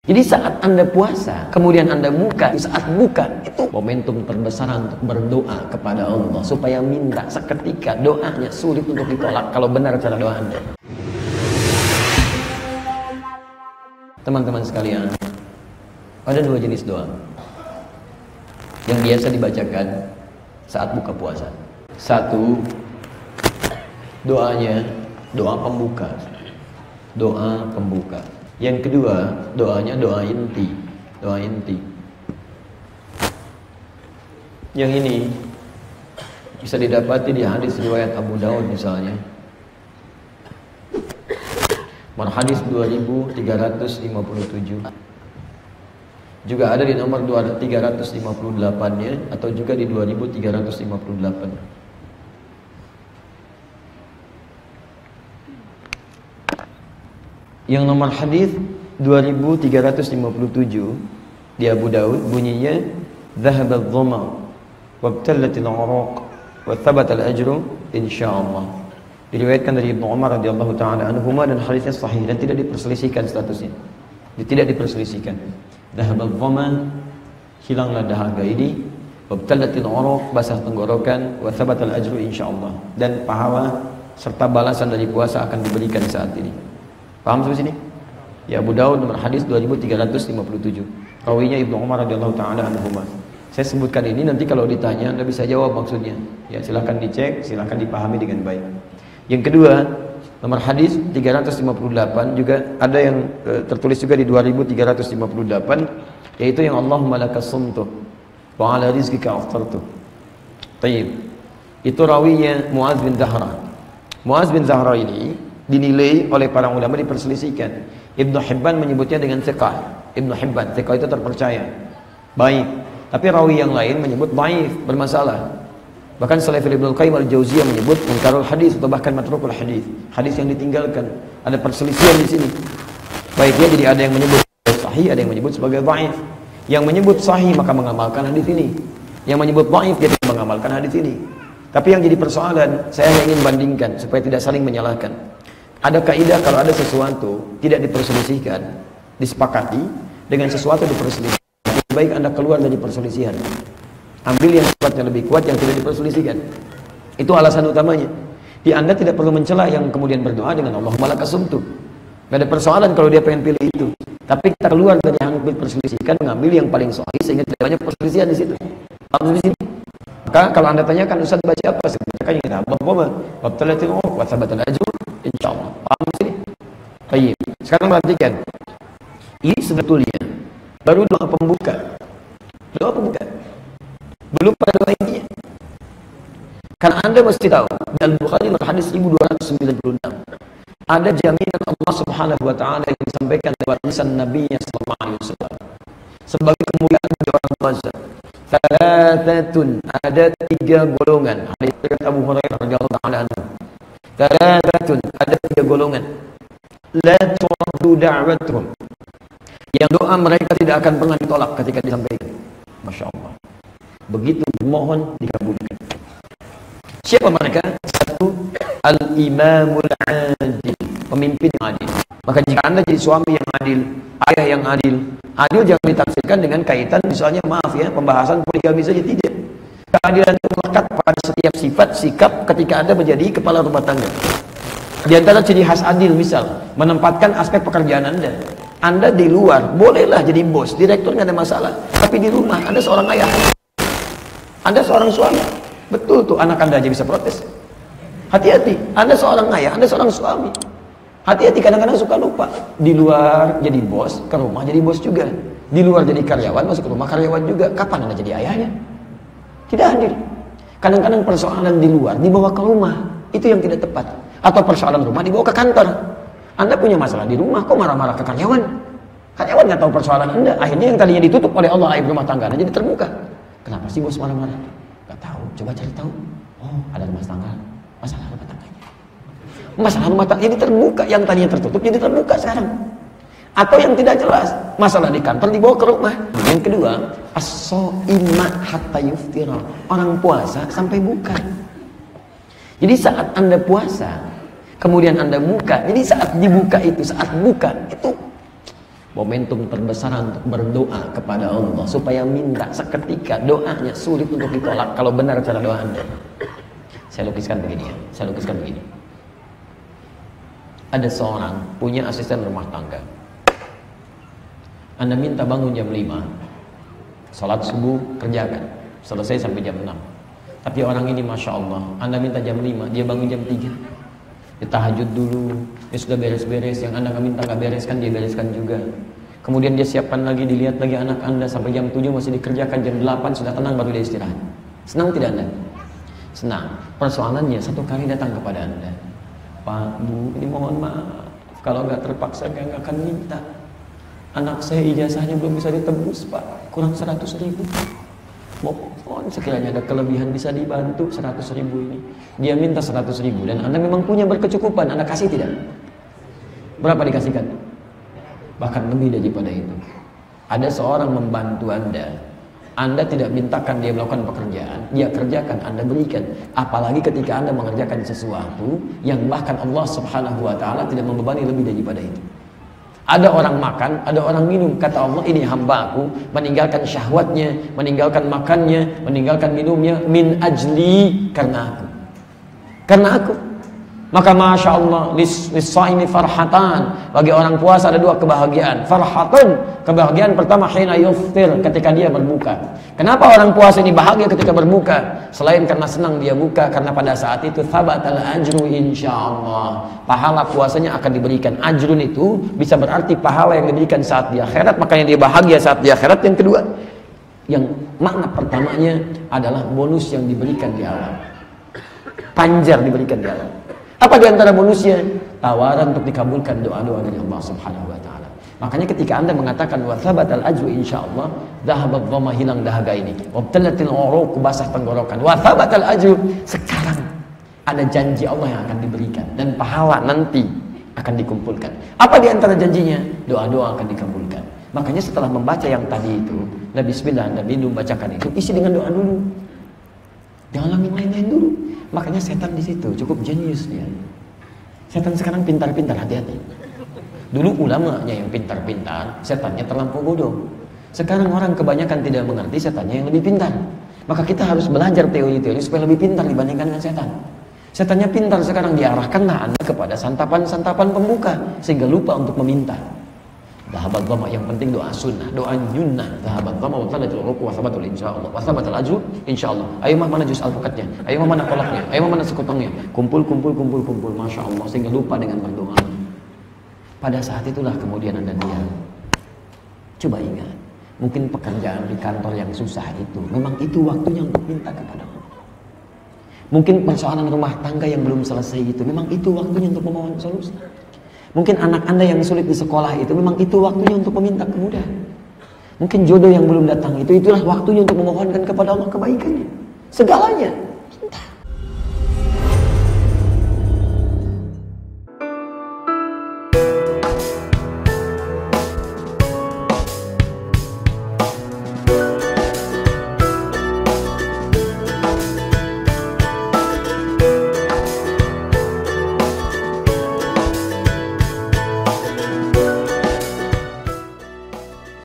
Jadi saat Anda puasa, kemudian Anda buka, saat buka, itu momentum terbesar untuk berdoa kepada Allah. Supaya minta seketika doanya sulit untuk ditolak kalau benar cara doa Anda. Teman-teman sekalian, ada dua jenis doa yang biasa dibacakan saat buka puasa. Satu, doanya doa pembuka. Doa pembuka. Yang kedua, doanya doa inti. Doa inti. Yang ini bisa didapati di hadis riwayat Abu Daud misalnya. Hadis 2357. Juga ada di nomor 358-nya atau juga di 2358. Yang nomor hadis 2357 di Abu Daud bunyinya dhahaba adh-dhama wabtallat al-'uruq wa thabata al-ajru insyaallah. Diriwayatkan dari Ibnu Umar radhiyallahu taala anhuma dan hadisnya sahih dan tidak diperselisihkan statusnya. Tidak diperselisihkan. Dhahaba adh-dhama, hilanglah dahaga ini, wabtallat al-'uruq, basah tenggorokan, wa thabata al-ajru insyaallah, dan pahala serta balasan dari puasa akan diberikan saat ini. Paham sampai sini? Ya, Abu Daud nomor hadis 2357. Rawinya Ibnu Umar radhiyallahu taala anhuma. Saya sebutkan ini nanti kalau ditanya Anda bisa jawab maksudnya. Ya, silakan dicek, silakan dipahami dengan baik. Yang kedua, nomor hadis 358 juga ada yang tertulis juga di 2358, yaitu yang Allahumma lakas sumtu wa ala rizqika aftartu. Baik. Itu rawinya Muaz bin Zahra. Muaz bin Zahra ini dinilai oleh para ulama diperselisihkan. Ibnu Hibban menyebutnya dengan thiqah. Ibnu Hibban, thiqah itu terpercaya, baik. Tapi rawi yang lain menyebut dhaif, bermasalah. Bahkan Salafil Ibnu Qayyim al-Jauziyah menyebut munkarul hadis atau bahkan matrukul hadis, hadis yang ditinggalkan. Ada perselisihan di sini. Baiknya jadi ada yang menyebut sahih, ada yang menyebut sebagai dhaif. Yang menyebut sahih maka mengamalkan hadis ini. Yang menyebut dhaif jadi mengamalkan hadis ini. Tapi yang jadi persoalan, saya ingin bandingkan supaya tidak saling menyalahkan. Ada kaidah kalau ada sesuatu tidak diperselisihkan, disepakati dengan sesuatu diperselisihkan, lebih baik Anda keluar dari perselisihan. Ambil yang sifatnya lebih kuat yang tidak diperselisihkan. Itu alasan utamanya. Di Anda tidak perlu mencela yang kemudian berdoa dengan Allahumma lakas sumtu. Gak ada persoalan kalau dia pengen pilih itu. Tapi kita keluar dari yang diperselisihkan, mengambil yang paling sahih sehingga tidak banyak perselisihan di situ. Paham di sini? Maka kalau Anda tanyakan Ustaz baca apa? Saya bacakan yang kita Allahumma wabtalatil 'uruq wa thabatal ajru insyaallah. Paham sini? Baik. Sekarang perhatikan. Ini sebetulnya baru doa pembuka. Doa pembuka. Belum pada doa intinya. Karena Anda mesti tahu, di Al-Bukhari hadis 1296 ada jaminan Allah Subhanahu wa taala yang disampaikan lewat lisan Nabi-Nya sallallahu alaihi wasallam sebagai kemuliaan bagi orang puasa. Thalathatun, ada 3 golongan. Hadis riwayat Abu Hurairah radhiyallahu taala anhu. Thalathatun, ada 3 golongan. La turaddu da'watuhum, yang doa mereka tidak akan pernah ditolak ketika disampaikan. Masya Allah. Begitu mohon dikabulkan. Siapa mereka? Satu, al-imamul adil, pemimpin yang adil. Maka jika Anda jadi suami yang adil, ayah yang adil, adil jangan ditafsirkan dengan kaitan misalnya maaf ya, pembahasan poligami saja, tidak. Keadilan itu melekat pada setiap sifat, sikap ketika Anda menjadi kepala rumah tangga. Di antara ciri khas adil misal, menempatkan aspek pekerjaan Anda. Anda di luar, bolehlah jadi bos, direktur nggak ada masalah. Tapi di rumah, Anda seorang ayah. Anda seorang suami. Betul tuh, anak Anda aja bisa protes. Hati-hati, Anda seorang ayah, Anda seorang suami. Hati-hati, kadang-kadang suka lupa. Di luar jadi bos, ke rumah jadi bos juga. Di luar jadi karyawan, masuk ke rumah karyawan juga. Kapan Anda jadi ayahnya? Tidak hadir. Kadang-kadang persoalan di luar dibawa ke rumah, itu yang tidak tepat. Atau persoalan rumah dibawa ke kantor. Anda punya masalah di rumah, kok marah-marah ke karyawan? Karyawan nggak tahu persoalan Anda. Akhirnya yang tadinya ditutup oleh Allah aib rumah tangga Anda jadi terbuka. Kenapa sih bos marah-marah? Gak tahu, coba cari tahu. Oh, ada rumah tangga, masalah rumah tangganya. Masalah rumah tangga ini terbuka, yang tadinya tertutup jadi terbuka sekarang. Atau yang tidak jelas, masalah di kantor dibawa ke rumah. Yang kedua, as-shaima hatta yuftira, orang puasa sampai buka. Jadi saat Anda puasa, kemudian Anda buka, jadi saat dibuka itu, saat buka itu momentum terbesar untuk berdoa kepada Allah supaya minta seketika doanya sulit untuk ditolak kalau benar cara doa Anda. Saya lukiskan begini ya, ada seorang punya asisten rumah tangga. Anda minta bangun jam 5, salat subuh kerjakan, selesai sampai jam 6. Tapi orang ini Masya Allah, Anda minta jam 5, dia bangun jam 3. Dia tahajud dulu, dia sudah beres-beres, yang Anda minta gak bereskan, dia bereskan juga. Kemudian dia siapkan lagi, dilihat lagi anak Anda sampai jam 7 masih dikerjakan, jam 8 sudah tenang baru dia istirahat. Senang tidak Anda? Senang. Persoalannya satu kali datang kepada Anda, Pak, Bu, ini mohon maaf, kalau gak terpaksa gak akan minta. Anak saya ijazahnya belum bisa ditebus Pak, kurang 100.000. Mohon sekiranya ada kelebihan bisa dibantu 100.000 ini. Dia minta 100.000 dan Anda memang punya berkecukupan, Anda kasih tidak? Berapa dikasihkan? Bahkan lebih daripada itu. Ada seorang membantu Anda tidak mintakan dia melakukan pekerjaan, dia kerjakan, Anda berikan. Apalagi ketika Anda mengerjakan sesuatu yang bahkan Allah Subhanahu wa Ta'ala tidak membebani lebih daripada itu. Ada orang makan, ada orang minum. Kata Allah, ini hamba-Aku meninggalkan syahwatnya, meninggalkan makannya, meninggalkan minumnya min ajli, karena Aku. Karena Aku. Maka Masya Allah, lis-shaimi farhatan. Bagi orang puasa ada 2 kebahagiaan. Farhatun, kebahagiaan pertama hina yuftir, ketika dia berbuka. Kenapa orang puasa ini bahagia ketika berbuka? Selain karena senang dia buka, karena pada saat itu thabatal ajru insyaallah. Pahala puasanya akan diberikan. Ajrun itu bisa berarti pahala yang diberikan saat di akhirat, makanya dia bahagia saat di akhirat. Yang kedua, yang makna pertamanya adalah bonus yang diberikan di awal. Panjar diberikan di awal. Apa di antara bonusnya? Tawaran untuk dikabulkan doa-doa dari Allah Subhanahu wa Ta'ala. Makanya ketika Anda mengatakan wa thabatal ajru insyaallah, dhahabat dhamma, hilang dahaga ini. Wabtalatil uruq, basah tenggorokan. Wa thabatal ajru, sekarang ada janji Allah yang akan diberikan dan pahala nanti akan dikumpulkan. Apa di antara janjinya? Doa-doa akan dikabulkan. Makanya setelah membaca yang tadi itu, Nabi bismillah, Nabi membacakan itu, isi dengan doa dulu. Jangan yang lain-lain dulu. Makanya setan di situ cukup jenius dia. Setan sekarang pintar-pintar, hati-hati. Dulu ulamanya yang pintar-pintar, setannya terlampau bodoh. Sekarang orang kebanyakan tidak mengerti, setannya yang lebih pintar. Maka kita harus belajar teori-teori supaya lebih pintar dibandingkan dengan setan. Setannya pintar sekarang, diarahkanlah Anda kepada santapan-santapan pembuka sehingga lupa untuk meminta. Dhahabat dhamma, yang penting doa sunnah, doa nyunnah. Dhahabat dhamma wa thalatul uruq wa thabatul insyaallah. Wa thabatul ajru insyaallah. Ayo mana juz al-faqatnya? Ayo mana kolaknya? Ayo mana sekutangnya? Kumpul. Masya Allah, sehingga lupa dengan berdoa. Pada saat itulah kemudian Anda diam. Coba ingat, mungkin pekerjaan di kantor yang susah itu, memang itu waktunya untuk minta kepada Allah. Mungkin persoalan rumah tangga yang belum selesai itu, memang itu waktunya untuk memohon solusi. Mungkin anak Anda yang sulit di sekolah itu, memang itu waktunya untuk meminta kemudahan. Mungkin jodoh yang belum datang itu, itulah waktunya untuk memohonkan kepada Allah kebaikannya. Segalanya.